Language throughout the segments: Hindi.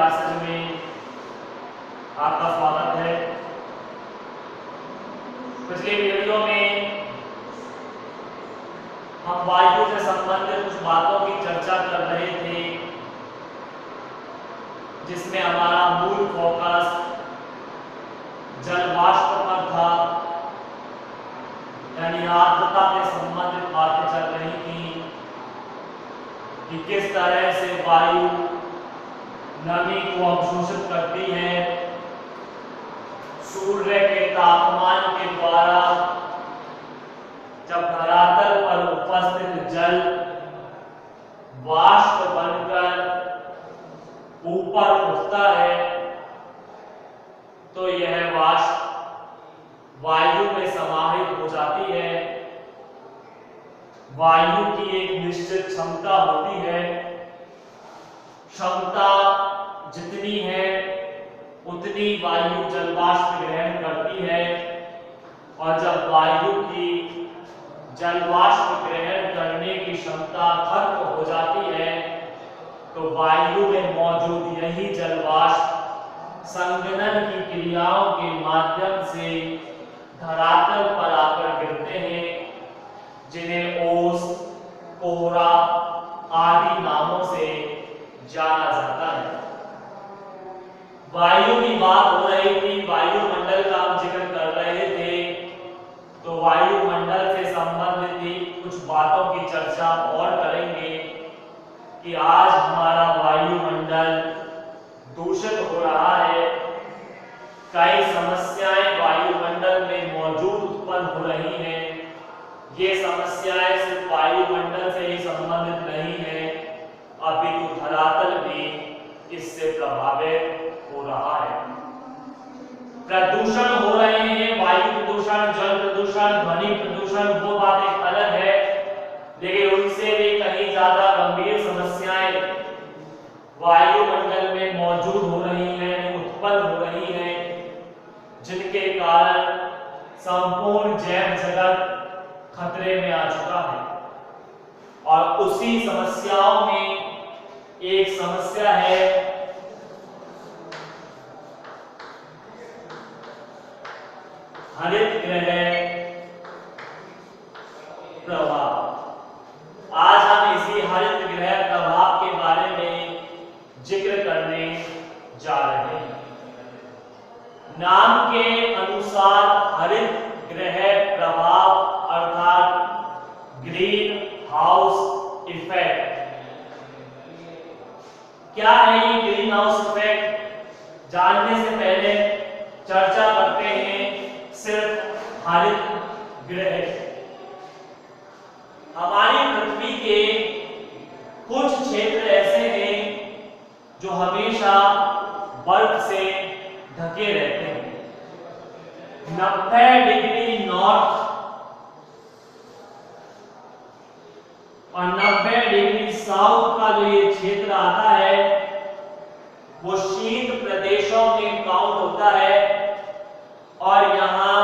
क्लासेज में आपका स्वागत है। पिछले वीडियो में हम वायु से संबंधित कुछ बातों की चर्चा कर रहे थे, जिसमें हमारा मूल फोकस जल वाष्प पर था, यानी आर्द्रता के संबंधित बातें चल रही थी कि किस तरह से वायु नमी को अवशोषित करती है, सूर्य के तापमान के द्वारा जब धरातल पर उपस्थित जल वाष्प बनकर ऊपर उठता है तो यह वाष्प वायु में समाहित हो जाती है। वायु की एक निश्चित क्षमता होती है, क्षमता जितनी है उतनी वायु जल वाष्प ग्रहण करती है, और जब वायु की जल वाष्प ग्रहण करने की क्षमता खत्म हो जाती है तो वायु में मौजूद यही जल वाष्प संघनन की क्रियाओं के माध्यम से धरातल पर आकर गिरते हैं, जिन्हें ओस, कोहरा आदि नामों से जाना जाता है। वायु की बात हो रही थी, वायुमंडल का हम जिक्र कर रहे थे, तो वायुमंडल से संबंधित ही कुछ बातों की चर्चा और करेंगे कि आज हमारा वायुमंडल दूषित हो रहा है। कई समस्याएं वायुमंडल में मौजूद उत्पन्न हो रही हैं। ये समस्याएं सिर्फ वायुमंडल से ही संबंधित नहीं है, अपितु धरातल भी इससे प्रभावित हो रहा है। प्रदूषण हो रहे हैं, वायु प्रदूषण, जल प्रदूषण, ध्वनि प्रदूषण, वो बात एक अलग है, लेकिन उनसे भी कहीं ज्यादा गंभीर समस्याएं वायुमंडल में मौजूद हो रही हैं, उत्पन्न हो रही हैं, जिनके कारण संपूर्ण जैव जगत खतरे में आ चुका है। और उसी समस्याओं में एक समस्या है हरित गृह प्रभाव। आज हम इसी हरित गृह प्रभाव के बारे में जिक्र करने जा रहे हैं। नाम के अनुसार हरित गृह प्रभाव अर्थात ग्रीन हाउस इफेक्ट। क्या है ये ग्रीन हाउस इफेक्ट? जानने से पहले चर्चा करते हैं सिर्फ हरित गृह। हमारी पृथ्वी के कुछ क्षेत्र ऐसे हैं जो हमेशा बर्फ से ढके रहते हैं। 90 डिग्री नॉर्थ और 90 डिग्री साउथ का जो ये क्षेत्र आता है वो शीत प्रदेशों में काउंट होता है, और यहाँ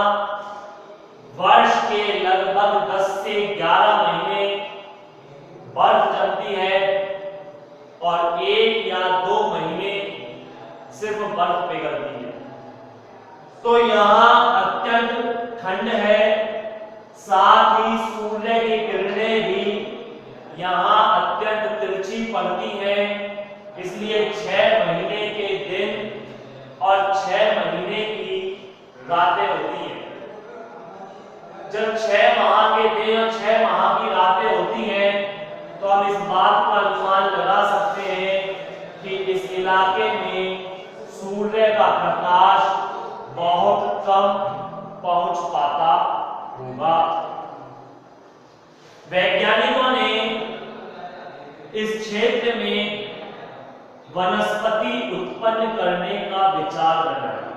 वर्ष के लगभग 10 से 11 महीने बर्फ जमती है और 1 या 2 महीने सिर्फ बर्फ पिघलती है। तो यहाँ अत्यंत ठंड है, साथ ही सूर्य की किरणें भी यहाँ अत्यंत तिरछी पड़ती हैं, इसलिए 6 महीने के दिन और 6 महीने की रातें होती हैं। जब 6 माह के दिन और 6 माह की रातें होती हैं तो हम इस बात का अनुमान लगा सकते हैं कि इस इलाके में सूर्य का प्रकाश बहुत कम पहुंच पाता होगा। वैज्ञानिकों ने इस क्षेत्र में वनस्पति उत्पन्न करने का विचार बनाया,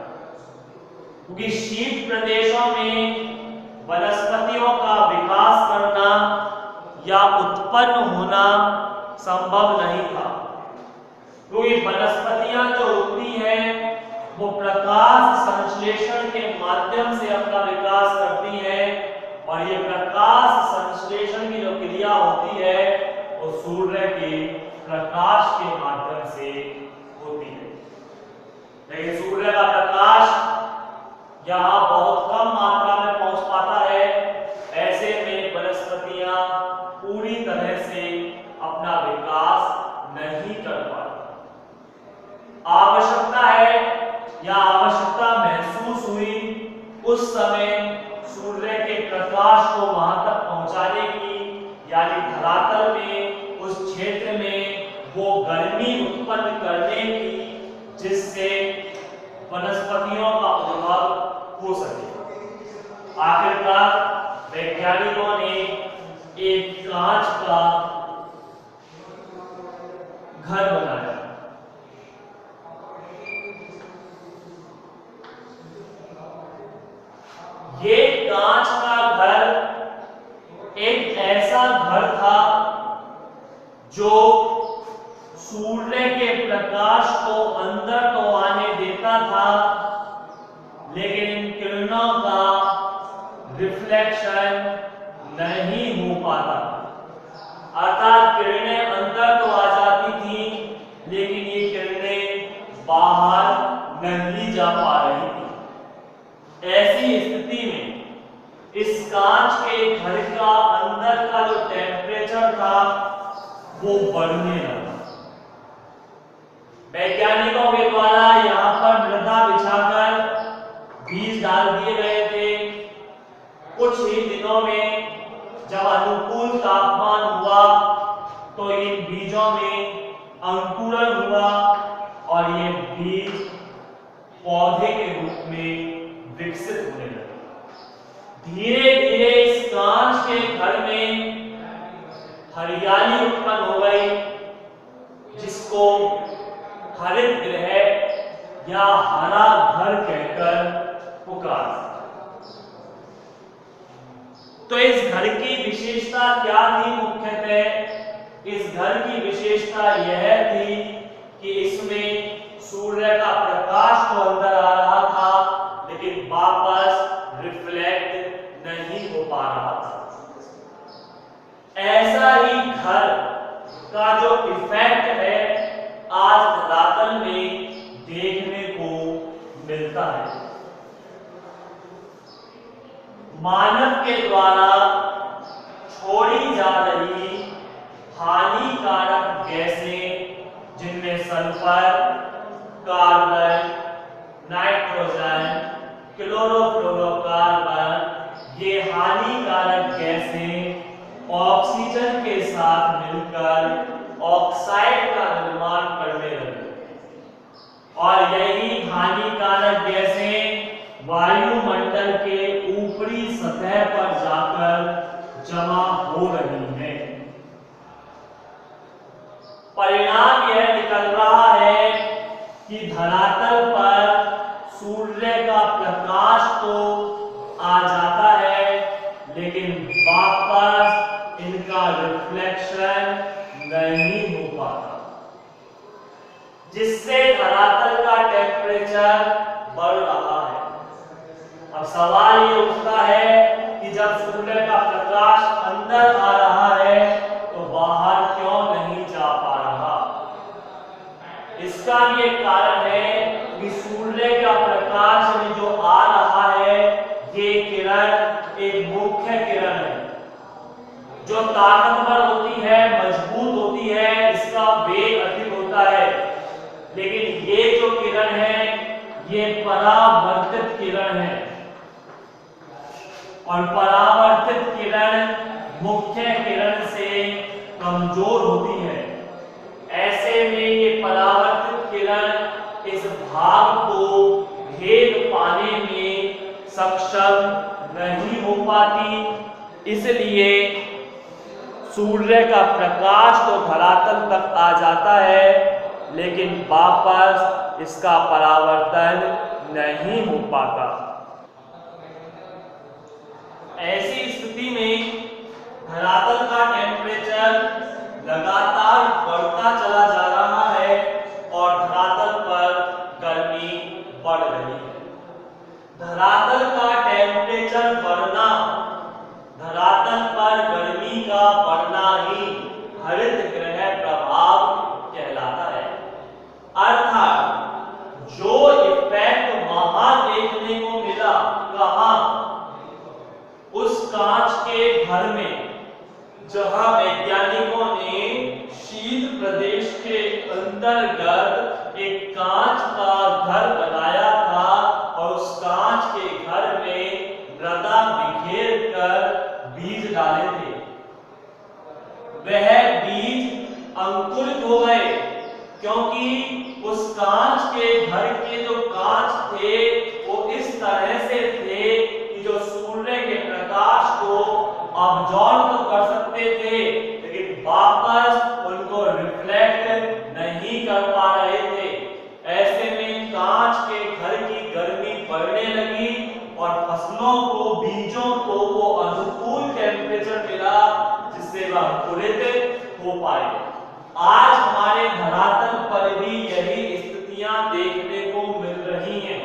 क्योंकि शीत प्रदेशों में वनस्पतियों का विकास करना या उत्पन्न होना संभव नहीं था, क्योंकि वनस्पतियां जो होती हैं वो प्रकाश संश्लेषण के माध्यम से अपना विकास करती हैं, और ये प्रकाश संश्लेषण की जो क्रिया होती है वो सूर्य के प्रकाश के माध्यम से होती है। लेकिन सूर्य का प्रकाश यहाँ बहुत कम मात्रा में पहुंच पाता है। ऐसे में वनस्पतियां पूरी तरह से अपना विकास नहीं कर पाती। आवश्यकता है या आवश्यकता महसूस हुई उस समय सूर्य के प्रकाश को वहां तक पहुंचाने की, यानी धरातल में उस क्षेत्र में वो गर्मी उत्पन्न करने की जिससे वनस्पतियों का उद्भव हो सके। आखिरकार वैज्ञानिकों ने एक कांच का घर बनाया। ये कांच का घर एक ऐसा घर था जो सूर्य के प्रकाश को अंदर तो आने देता था, लेकिन इन किरणों का रिफ्लेक्शन नहीं हो पाता। अर्थात किरणें अंदर तो आ जाती थी, लेकिन ये किरणें बाहर नहीं जा पा रही थी। ऐसी स्थिति में इस कांच के घर का अंदर का जो टेम्परेचर था वो बढ़ने लगा। वैज्ञानिकों के द्वारा यहाँ पर मृदा बिछाकर बीज डाल दिए गए थे। कुछ ही दिनों में जब अनुकूल तापमान हुआ तो इन बीजों में अंकुरण हुआ और ये बीज पौधे के रूप में विकसित होने लगे। धीरे धीरे इस कांच के घर में हरियाली उत्पन्न हो गई, जिसको हरित गृह या हरा घर कहकर पुकार। तो इस घर की विशेषता क्या थी? मुख्यतः इस घर की विशेषता यह थी कि इसमें सूर्य का प्रकाश तो अंदर आ रहा था, लेकिन वापस रिफ्लेक्ट नहीं हो पा रहा था। ऐसा ही घर का जो इफेक्ट है आज धरातल में देखने को मिलता है। मानव के द्वारा छोड़ी जा रही हानिकारक गैसें, जिनमें सल्फर, कार्बन, नाइट्रोजन, क्लोरोफ्लोरोकार्बन, ये हानिकारक गैसें ऑक्सीजन के साथ मिलकर ऑक्साइड का निर्माण करने लगे और यही हानिकारक गैसें वायुमंडल के ऊपरी सतह पर जाकर जमा हो रही हैं। परिणाम यह निकल रहा है कि धरातल पर सूर्य का प्रकाश तो आ जाता है, लेकिन वापस इनका रिफ्लेक्शन नहीं हो पाता, जिससे धरातल का टेम्परेचर बढ़ रहा है। अब सवाल ये उठता है कि जब सूर्य का प्रकाश अंदर आ रहा है तो बाहर क्यों नहीं जा पा रहा? इसका भी एक कारण है कि सूर्य का प्रकाश में जो आ रहा है ये किरण एक मुख्य किरण है जो ताकतवर होती है, मजबूत होती है, इसका वेग अधिक होता है। लेकिन ये जो किरण है ये परावर्तित किरण है और परावर्तित किरण मुख्य किरण से कमजोर होती है। ऐसे में ये परावर्तित किरण इस भाग को भेद पाने में सक्षम नहीं हो पाती, इसलिए सूर्य का प्रकाश तो धरातल तक आ जाता है, लेकिन वापस इसका परावर्तन नहीं हो पाता। ऐसी स्थिति में धरातल का टेम्परेचर लगातार बढ़ता चला जा रहा है और धरातल पर गर्मी बढ़ रही है। धरातल का टेम्परेचर बढ़ना, धरातल पर गर्मी का बढ़ना ही हरित गृह प्रभाव कहलाता है। अर्थात जो घर में जहां वैज्ञानिकों ने शीत प्रदेश के अंतर्गत एक कांच का घर बनाया था और उस कांच के घर में मृदा बिखेर कर बीज डाले थे। वह बीज अंकुरित हो गए क्योंकि उस कांच के घर के जो कांच थे वो इस तरह से थे कि जो सूर्य के प्रकाश को अब्जॉर्ब तो कर सकते थे लेकिन वापस उनको रिफ्लेक्ट नहीं कर पा रहे थे। ऐसे में कांच के घर की गर्मी बढ़ने लगी और फसलों को, बीजों को वो अनुकूल टेम्परेचर मिला जिससे वह अंकुरित हो पाए। आज हमारे धरातल पर भी यही स्थितियां देखने को मिल रही हैं।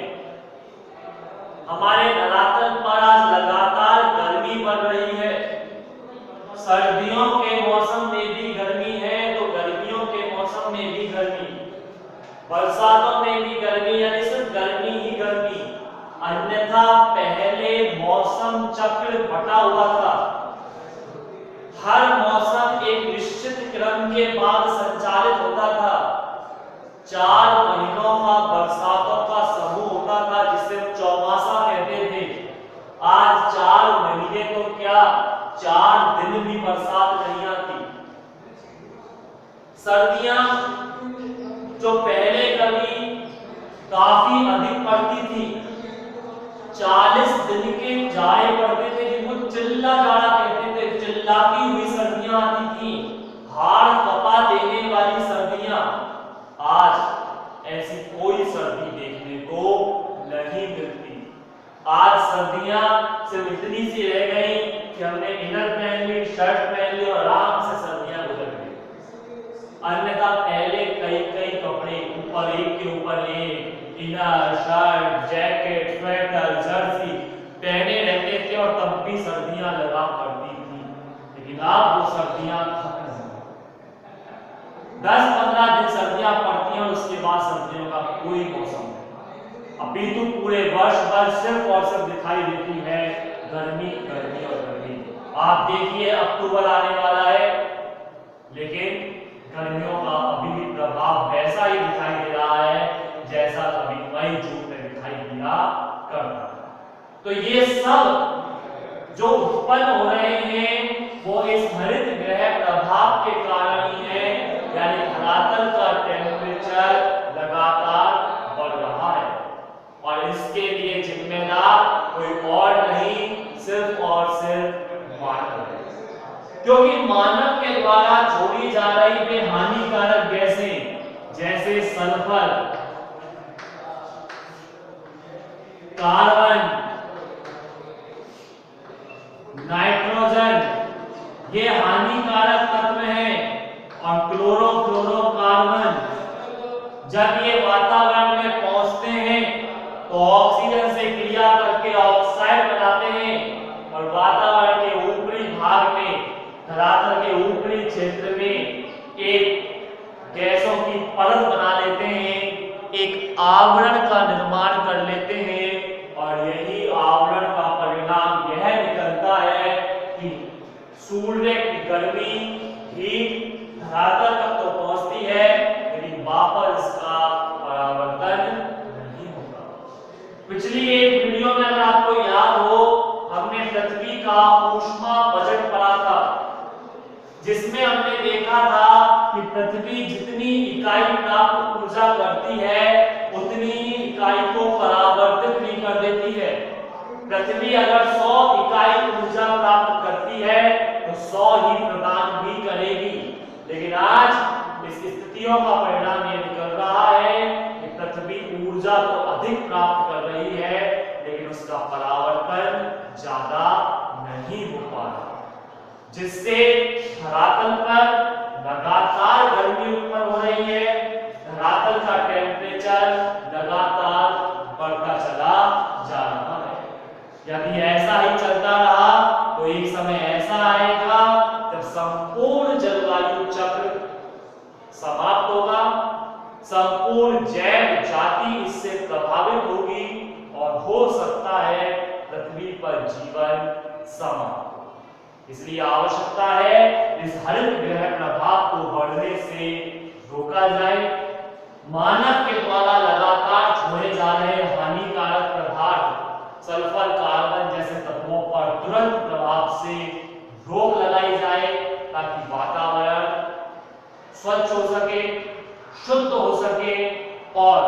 हमारे धरातल पर आज लगातार गर्मी बढ़ रही है। सर्दियों के मौसम में भी गर्मी है तो गर्मियों के मौसम में भी गर्मी, बरसातों में भी गर्मी, यानी सिर्फ गर्मी ही गर्मी। अन्यथा पहले मौसम चक्र बटा हुआ था। हर मौसम एक निश्चित क्रम के बाद संचालित होता था। 4 महीनों का बरसातों का समूह होता था जिसे चौमासा कहते थे। आज 4 महीने तो क्या 4 दिन भी बरसात नहीं आती। सर्दियां जो पहले कभी काफी अधिक पड़ती थी, 40 दिन के जाड़े पड़ते थे जिनको चिल्ला जाड़ा कहते थे, चिल्लाती हुई सर्दियां आती थी, हाड़ कपा देने वाली सर्दियां। आज ऐसी कोई सर्दी देखने को नहीं मिलती। आज सर्दियां सिर्फ इतनी सी रह गई कि हमने इनर पहन ली, शर्ट पहन ली और आराम से सर्दियां गुजर गई। अन्यथा पहले कई कई कपड़े ऊपर एक के ऊपर एक, inner, shirt, jacket, sweater, Jersey पहने रहते थे और तब भी सर्दियां लगा पड़ती थी। लेकिन अब वो सर्दियां खत्म हो गई। 10-15 दिन सर्दियां पड़ती हैं और उसके बाद सर्दियों का कोई मौसम नहीं। अभी तो पूरे वर्ष भर सिर्फ और सिर्फ दिखाई देती है गर्मी, गर्मी और गर्मी। आप देखिए अक्टूबर आने वाला है लेकिन गर्मियों का अभी भी प्रभाव वैसा ही दिखाई दे रहा है जैसा कभी मई जून में दिखाई दिया करता था। तो ये सब जो उत्पन्न हो रहे हैं वो इस हरित ग्रह प्रभाव के कारण ही है, यानी धरातल का टेम्परेचर लगातार बढ़ रहा है और इसके लिए जिम्मेदार कोई और नहीं, सिर्फ और सिर्फ मानव है। क्योंकि मानव के द्वारा छोड़ी जा रही वे हानिकारक गैसें जैसे सल्फर, कार्बन, नाइट्रोजन, ये हानिकारक तत्व हैं और क्लोरोफ्लोरोकार्बन जब ये वातावरण में पहुंचते हैं तो ऑक्सीजन से क्रिया करके ऑक्साइड बनाते हैं और वातावरण के ऊपरी भाग में, धरातल के ऊपरी क्षेत्र में एक गैसों की परत बना लेते हैं, एक आवरण का निर्माण कर लेते हैं और यही आवरण का परिणाम यह निकलता है कि सूर्य की गर्मी, हीट धरातल तक तो पहुंचती है लेकिन वापस इसका परावर्तन नहीं होगा। पिछली एक वीडियो में अगर आपको याद हो, हमने पृथ्वी का ऊष्मा बजट पढ़ा था जिसमें हमने देखा था कि पृथ्वी जितनी इकाई प्राप्त ऊर्जा करती है उतनी ही इकाई को परावर्तित भी कर देती है। पृथ्वी अगर 100 इकाई ऊर्जा प्राप्त करती है तो 100 ही प्रदान भी करेगी। लेकिन आज इस स्थितियों का परिणाम ये निकल रहा है कि पृथ्वी ऊर्जा तो अधिक प्राप्त कर रही है लेकिन उसका परावर्तन ज्यादा नहीं हो पा रहा, जिससे धरातल पर लगातार गर्मी उत्पन्न हो रही है, धरातल का टेम्परेचर लगातार बढ़ता चला जा रहा है। यदि ऐसा ही चलता रहा तो एक समय ऐसा आएगा जब संपूर्ण जलवायु चक्र समाप्त होगा, संपूर्ण जैव जाति इससे प्रभावित होगी और हो सकता है पृथ्वी पर जीवन समाप्त हो। इसलिए आवश्यकता है इस हरित गृह प्रभाव को बढ़ने से रोका जाए। मानव के द्वारा लगातार छोड़े जा रहे हानिकारक पदार्थ सल्फर, कार्बन जैसे तत्वों पर तुरंत प्रभाव से रोक लगाई जाए ताकि वातावरण स्वच्छ हो सके, शुद्ध हो सके और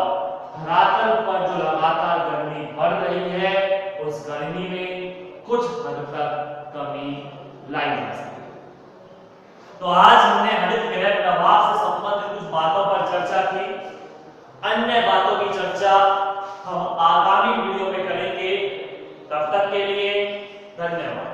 धरातल पर जो लगातार गर्मी बढ़ रही है उस गर्मी में कुछ हद तक कमी लाई जा सके। तो आज हमने हरित गृह प्रभाव से संबंधित कुछ बातों पर चर्चा की। अन्य बातों की चर्चा हम आगामी वीडियो में करेंगे। तब तक के लिए धन्यवाद।